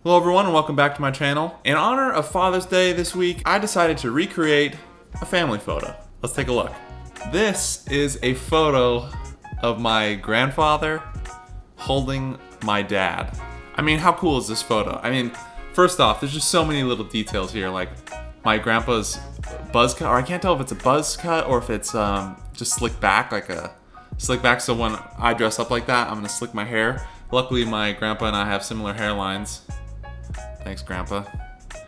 Hello everyone and welcome back to my channel. In honor of Father's Day this week, I decided to recreate a family photo. Let's take a look. This is a photo of my grandfather holding my dad. I mean, how cool is this photo? I mean, first off, there's just so many little details here, like my grandpa's buzz cut, or I can't tell if it's a buzz cut or if it's just slicked back, like a slick back. So when I dress up like that, I'm gonna slick my hair. Luckily, my grandpa and I have similar hairlines. Thanks, Grandpa.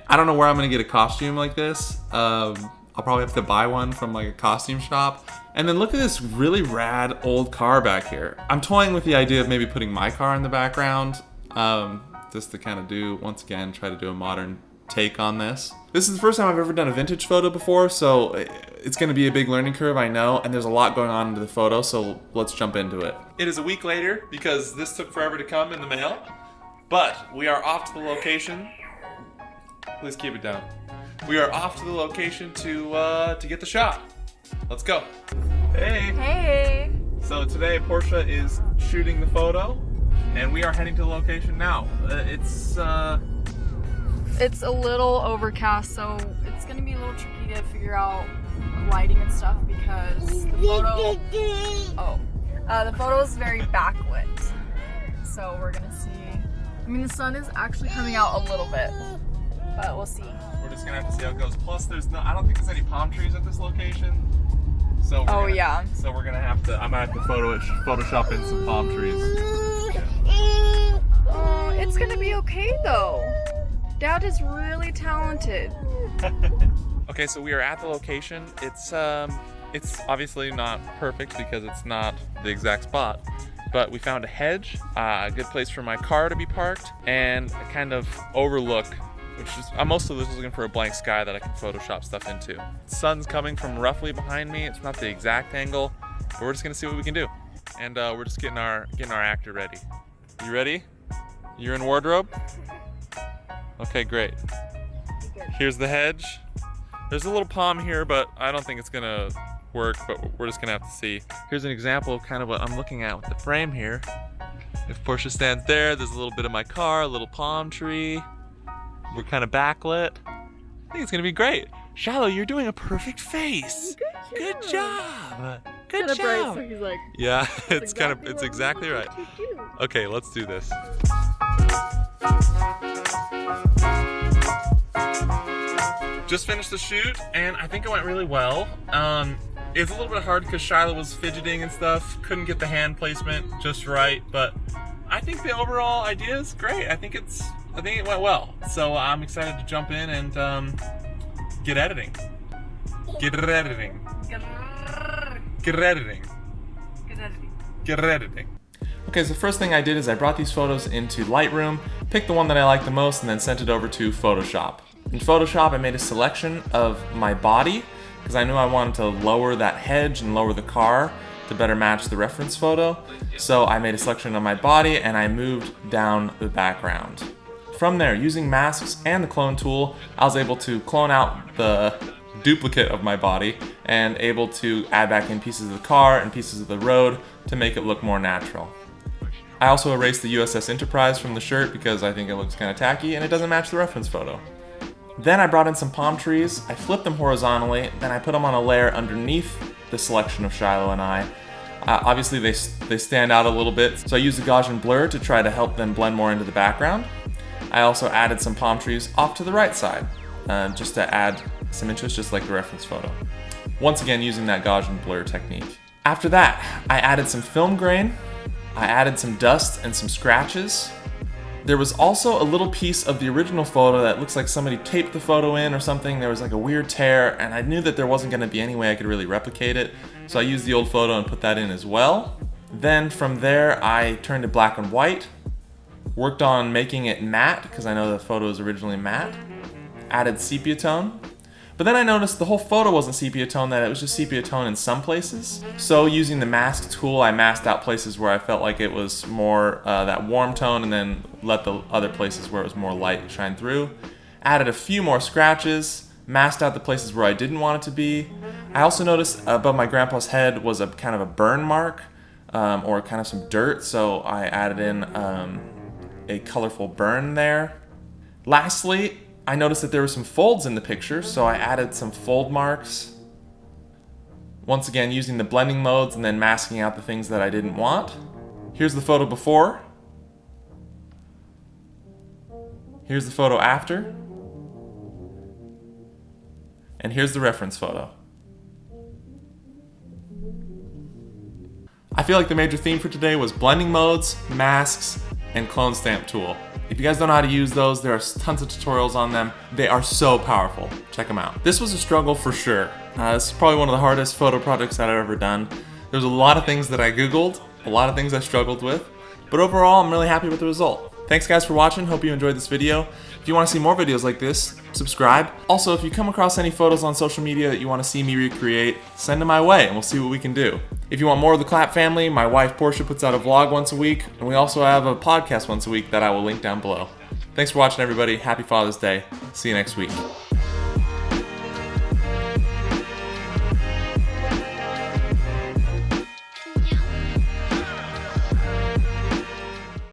I don't know where I'm gonna get a costume like this. I'll probably have to buy one from like a costume shop. And then look at this really rad old car back here. I'm toying with the idea of maybe putting my car in the background, just to kind of do, once again, try to do a modern take on this. This is the first time I've ever done a vintage photo before, so it's gonna be a big learning curve, I know, and there's a lot going on into the photo, so let's jump into it. It is a week later because this took forever to come in the mail. But we are off to the location. Please keep it down. We are off to the location to get the shot. Let's go. Hey. Hey. So today Portia is shooting the photo, and we are heading to the location now. It's a little overcast, so it's gonna be a little tricky to figure out lighting and stuff because the photo is very backlit. So we're gonna see. I mean, the sun is actually coming out a little bit, but we'll see. We're just gonna have to see how it goes. Plus, I don't think there's any palm trees at this location. So So we're gonna have to. I might have to Photoshop in some palm trees. Oh, it's gonna be okay though. Dad is really talented. Okay, so we are at the location. It's obviously not perfect because it's not the exact spot. But we found a hedge, a good place for my car to be parked, and a kind of overlook, which is, I'm mostly just looking for a blank sky that I can Photoshop stuff into. The sun's coming from roughly behind me. It's not the exact angle, but we're just gonna see what we can do. And we're just getting our actor ready. You ready? You're in wardrobe? Okay, great. Here's the hedge. There's a little palm here, but I don't think it's gonna work, but we're just gonna have to see. Here's an example of kind of what I'm looking at with the frame here. If Portia stands there, there's a little bit of my car, a little palm tree. We're kind of backlit. I think it's gonna be great. Shiloh, you're doing a perfect face. Good job. Good job. Bright, so he's like, yeah, it's exactly right. Okay, let's do this. Just finished the shoot, and I think it went really well. It's a little bit hard because Shiloh was fidgeting and stuff. Couldn't get the hand placement just right, but I think the overall idea is great. I think it went well. So I'm excited to jump in and get editing. Get editing. Okay, so the first thing I did is I brought these photos into Lightroom, picked the one that I liked the most, and then sent it over to Photoshop. In Photoshop, I made a selection of my body because I knew I wanted to lower that hedge and lower the car to better match the reference photo. So I made a selection of my body and I moved down the background. From there, using masks and the clone tool, I was able to clone out the duplicate of my body and able to add back in pieces of the car and pieces of the road to make it look more natural. I also erased the USS Enterprise from the shirt because I think it looks kind of tacky and it doesn't match the reference photo. Then I brought in some palm trees, I flipped them horizontally, then I put them on a layer underneath the selection of Shiloh and I. Obviously they stand out a little bit, so I used the Gaussian blur to try to help them blend more into the background. I also added some palm trees off to the right side, just to add some interest, just like the reference photo. Once again, using that Gaussian blur technique. After that, I added some film grain, I added some dust and some scratches. There was also a little piece of the original photo that looks like somebody taped the photo in or something. There was like a weird tear, and I knew that there wasn't gonna be any way I could really replicate it, so I used the old photo and put that in as well. Then from there, I turned it black and white, worked on making it matte, because I know the photo was originally matte, added sepia tone. But then I noticed the whole photo wasn't sepia tone, that it was just sepia tone in some places. So using the mask tool, I masked out places where I felt like it was more that warm tone, and then let the other places where it was more light shine through. Added a few more scratches, masked out the places where I didn't want it to be. I also noticed above my grandpa's head was a kind of a burn mark, or kind of some dirt, so I added in a colorful burn there. Lastly, I noticed that there were some folds in the picture, so I added some fold marks. Once again, using the blending modes and then masking out the things that I didn't want. Here's the photo before. Here's the photo after. And here's the reference photo. I feel like the major theme for today was blending modes, masks, and clone stamp tool. If you guys don't know how to use those, there are tons of tutorials on them. They are so powerful. Check them out. This was a struggle for sure. This is probably one of the hardest photo projects that I've ever done. There's a lot of things that I Googled, a lot of things I struggled with, but overall I'm really happy with the result. Thanks guys for watching, hope you enjoyed this video. If you want to see more videos like this, subscribe. Also, if you come across any photos on social media that you want to see me recreate, send them my way and we'll see what we can do. If you want more of the Klapp family, my wife Portia puts out a vlog once a week, and we also have a podcast once a week that I will link down below. Thanks for watching everybody, happy Father's Day, see you next week.